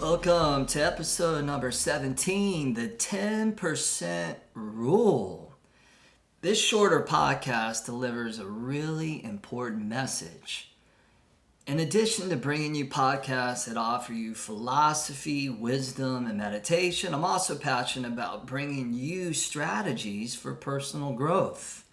Welcome to episode number 17, the 10% rule. This shorter podcast delivers a really important message. In addition to bringing you podcasts that offer you philosophy, wisdom, and meditation, I'm also passionate about bringing you strategies for personal growth.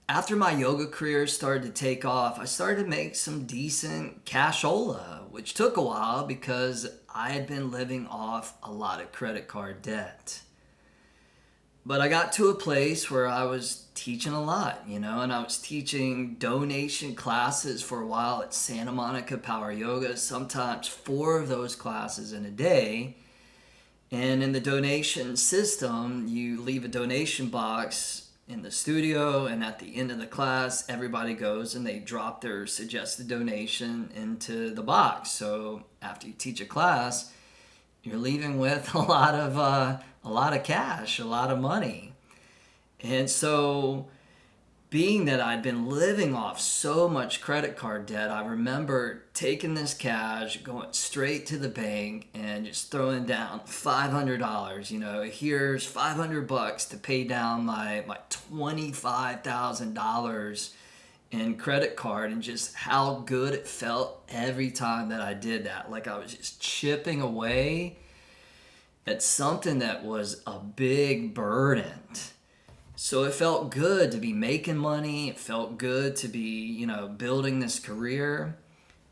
After my yoga career started to take off, I started to make some decent cashola, which took a while because I had been living off a lot of credit card debt. But I got to a place where I was teaching a lot, and I was teaching donation classes for a while at Santa Monica Power Yoga, sometimes 4 of those classes in a day. And in the donation system, you leave a donation box in the studio, and at the end of the class, everybody goes and they drop their suggested donation into the box. So after you teach a class, you're leaving with a lot of cash, a lot of money. And so, being that I'd been living off so much credit card debt, I remember taking this cash, going straight to the bank, and just throwing down $500. Here's $500 to pay down my $25,000 in credit card, and just how good it felt every time that I did that. Like I was just chipping away at something that was a big burden. So it felt good to be making money. It felt good to be, building this career.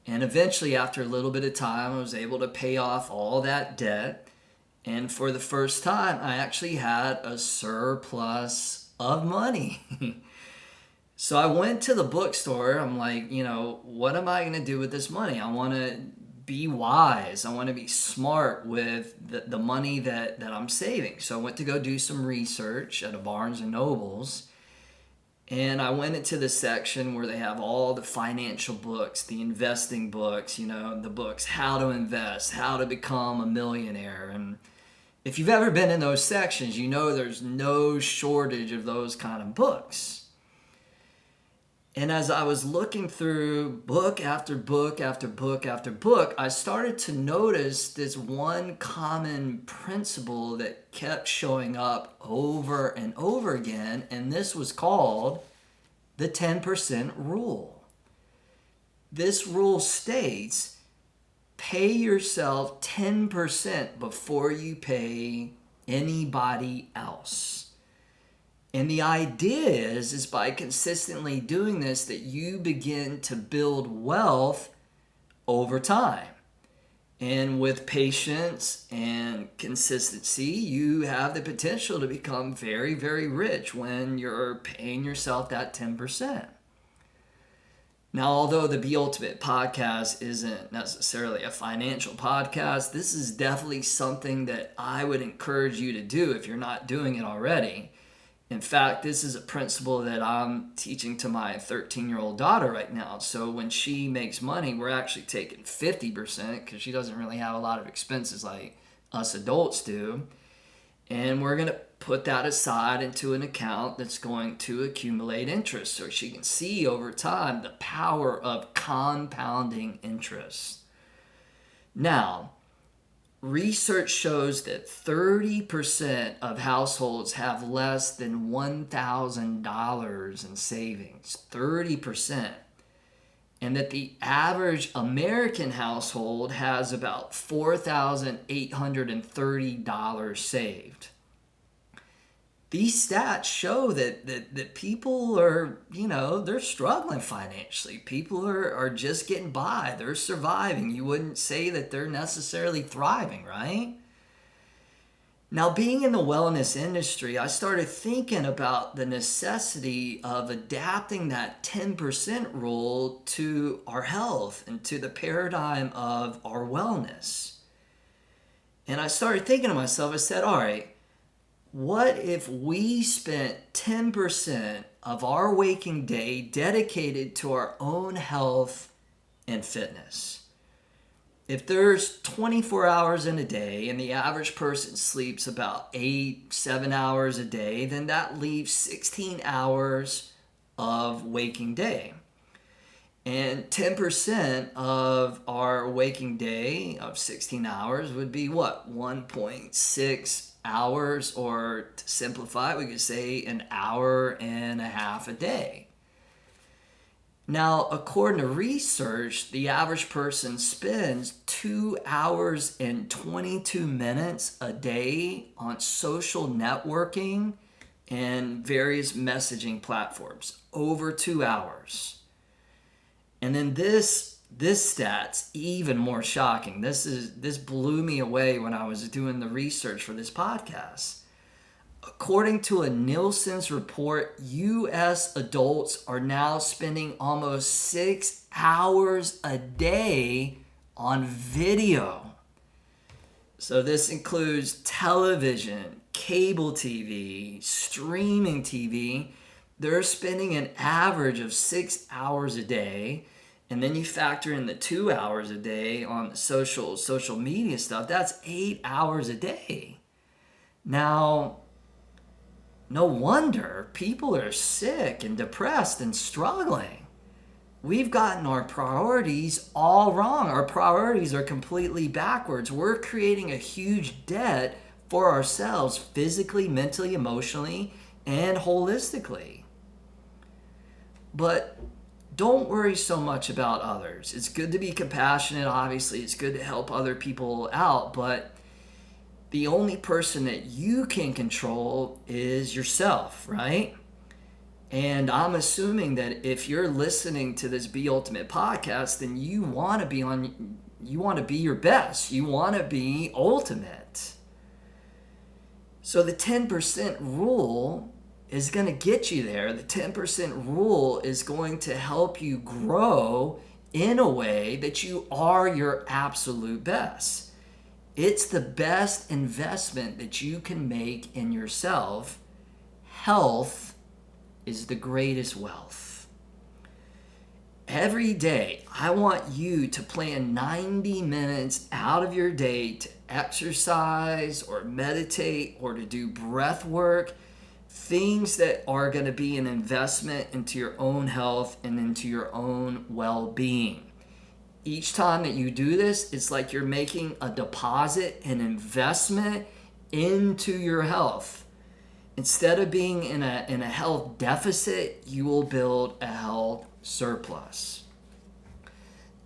And eventually, after a little bit of time, I was able to pay off all that debt. And for the first time, I actually had a surplus of money. So I went to the bookstore. I'm like, what am I going to do with this money? I want to be wise. I want to be smart with the money that I'm saving. So I went to go do some research at a Barnes and Nobles, and I went into the section where they have all the financial books, the investing books, the books, how to invest, how to become a millionaire. And if you've ever been in those sections, there's no shortage of those kind of books. And as I was looking through book after book after book after book, I started to notice this one common principle that kept showing up over and over again, and this was called the 10% rule. This rule states, pay yourself 10% before you pay anybody else. And the idea is by consistently doing this that you begin to build wealth over time. And with patience and consistency, you have the potential to become very, very rich when you're paying yourself that 10%. Now, although the Be Ultimate podcast isn't necessarily a financial podcast, this is definitely something that I would encourage you to do if you're not doing it already. In fact, this is a principle that I'm teaching to my 13-year-old daughter right now. So when she makes money, we're actually taking 50% because she doesn't really have a lot of expenses like us adults do. And we're going to put that aside into an account that's going to accumulate interest so she can see over time the power of compounding interest. Now, research shows that 30% of households have less than $1,000 in savings. 30%. And that the average American household has about $4,830 saved. These stats show that people are, they're struggling financially. People are just getting by. They're surviving. You wouldn't say that they're necessarily thriving, right? Now, being in the wellness industry, I started thinking about the necessity of adapting that 10% rule to our health and to the paradigm of our wellness. And I started thinking to myself, I said, all right, What if we spent 10% of our waking day dedicated to our own health and fitness? If there's 24 hours in a day and the average person sleeps about 7 hours a day, then that leaves 16 hours of waking day. And 10% of our waking day of 16 hours would be what? 1.6 hours, or to simplify, we could say an hour and a half a day. Now, according to research, the average person spends 2 hours and 22 minutes a day on social networking and various messaging platforms. Over 2 hours. And then this stat's even more shocking. This blew me away when I was doing the research for this podcast. According to a Nielsen's report, U.S. adults are now spending almost 6 hours a day on video. So this includes television, cable TV, streaming TV. They're spending an average of 6 hours a day. And then you factor in the 2 hours a day on the social media stuff. That's 8 hours a day. Now, no wonder people are sick and depressed and struggling. We've gotten our priorities all wrong. Our priorities are completely backwards. We're creating a huge debt for ourselves physically, mentally, emotionally, and holistically. But don't worry so much about others. It's good to be compassionate, obviously. It's good to help other people out, but the only person that you can control is yourself, right? And I'm assuming that if you're listening to this Be Ultimate podcast, then you want to be your best. You want to be ultimate. So the 10% rule is going to get you there. The 10% rule is going to help you grow in a way that you are your absolute best. It's the best investment that you can make in yourself. Health is the greatest wealth. Every day, I want you to plan 90 minutes out of your day to exercise or meditate or to do breath work. Things that are going to be an investment into your own health and into your own well-being. Each time that you do this, it's like you're making a deposit, an investment into your health. Instead of being in a health deficit, you will build a health surplus.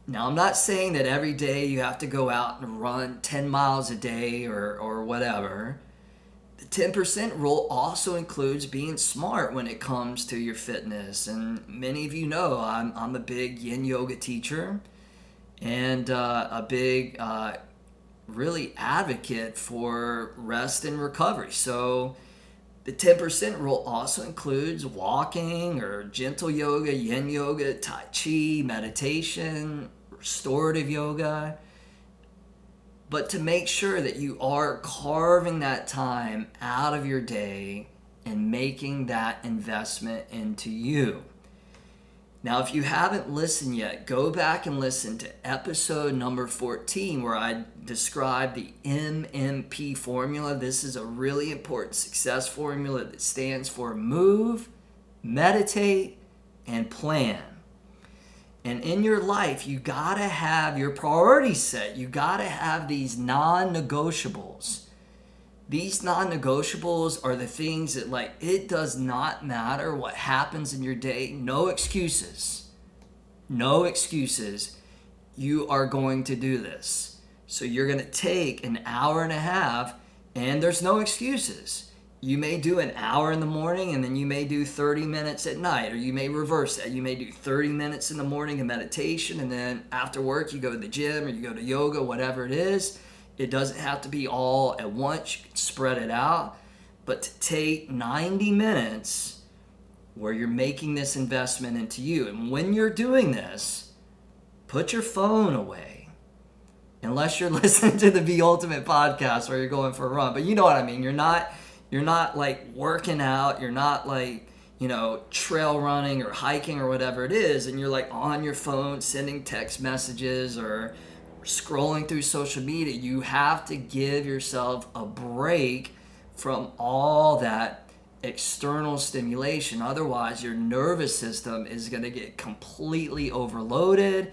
Now, I'm not saying that every day you have to go out and run 10 miles a day or whatever. The 10% rule also includes being smart when it comes to your fitness. And many of you know I'm a big yin yoga teacher and a big really advocate for rest and recovery. So the 10% rule also includes walking or gentle yoga, yin yoga, tai chi, meditation, restorative yoga. But to make sure that you are carving that time out of your day and making that investment into you. Now, if you haven't listened yet, go back and listen to episode number 14 where I described the MMP formula. This is a really important success formula that stands for move, meditate, and plan. And in your life, you gotta have your priorities set. You gotta have these non-negotiables. These non-negotiables are the things that, like, it does not matter what happens in your day. No excuses. No excuses. You are going to do this. So you're going to take an hour and a half, and there's no excuses. You may do an hour in the morning, and then you may do 30 minutes at night, or you may reverse that. You may do 30 minutes in the morning of meditation, and then after work you go to the gym or you go to yoga, whatever it is. It doesn't have to be all at once. You can spread it out. But to take 90 minutes where you're making this investment into you. And when you're doing this, put your phone away. Unless you're listening to the Be Ultimate podcast where you're going for a run. But you know what I mean. You're not You're not like working out. You're not like, trail running or hiking or whatever it is. And you're like on your phone sending text messages or scrolling through social media. You have to give yourself a break from all that external stimulation. Otherwise, your nervous system is going to get completely overloaded,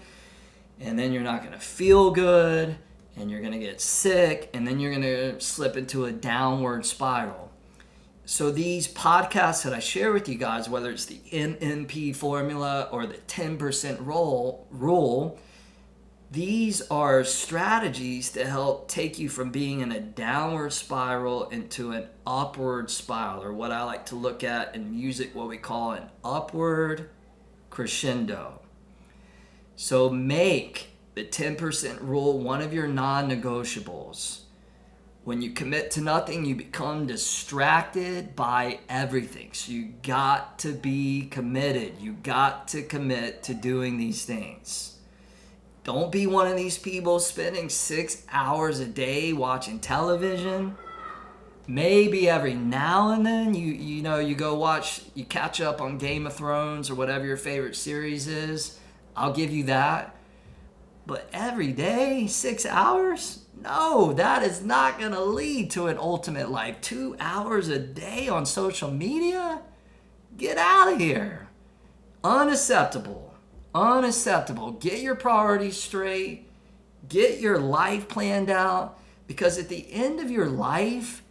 and then you're not going to feel good, and you're going to get sick, and then you're going to slip into a downward spiral. So these podcasts that I share with you guys, whether it's the NNP formula or the 10% rule, these are strategies to help take you from being in a downward spiral into an upward spiral, or what I like to look at in music, what we call an upward crescendo. So make the 10% rule one of your non-negotiables. When you commit to nothing, you become distracted by everything. So you got to be committed. You got to commit to doing these things. Don't be one of these people spending 6 hours a day watching television. Maybe every now and then you go watch, you catch up on Game of Thrones or whatever your favorite series is. I'll give you that. But every day, 6 hours? No, that is not going to lead to an ultimate life. 2 hours a day on social media? Get out of here. Unacceptable. Unacceptable. Get your priorities straight. Get your life planned out. Because at the end of your life,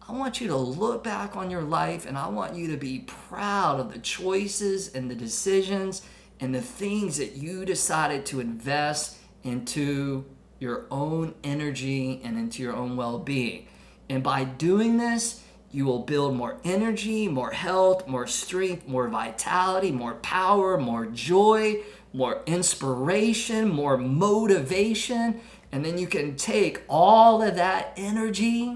I want you to look back on your life and I want you to be proud of the choices and the decisions and the things that you decided to invest into your own energy and into your own well-being. And by doing this, you will build more energy, more health, more strength, more vitality, more power, more joy, more inspiration, more motivation. And then you can take all of that energy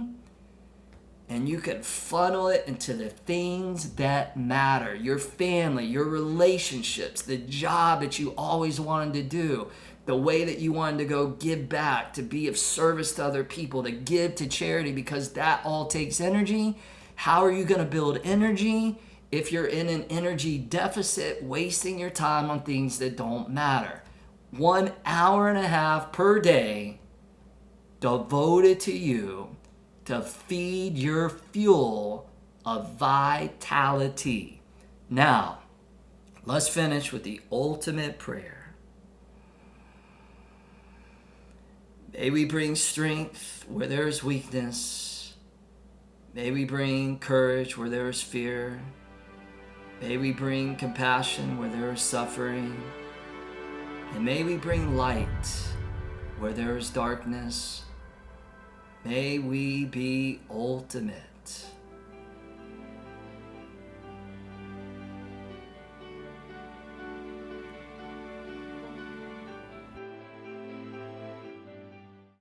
and you can funnel it into the things that matter. Your family, your relationships, the job that you always wanted to do, the way that you wanted to go give back, to be of service to other people, to give to charity, because that all takes energy. How are you going to build energy if you're in an energy deficit, wasting your time on things that don't matter? 1.5 hours per day devoted to you to feed your fuel of vitality. Now, let's finish with the ultimate prayer. May we bring strength where there is weakness. May we bring courage where there is fear. May we bring compassion where there is suffering. And may we bring light where there is darkness. May we be ultimate.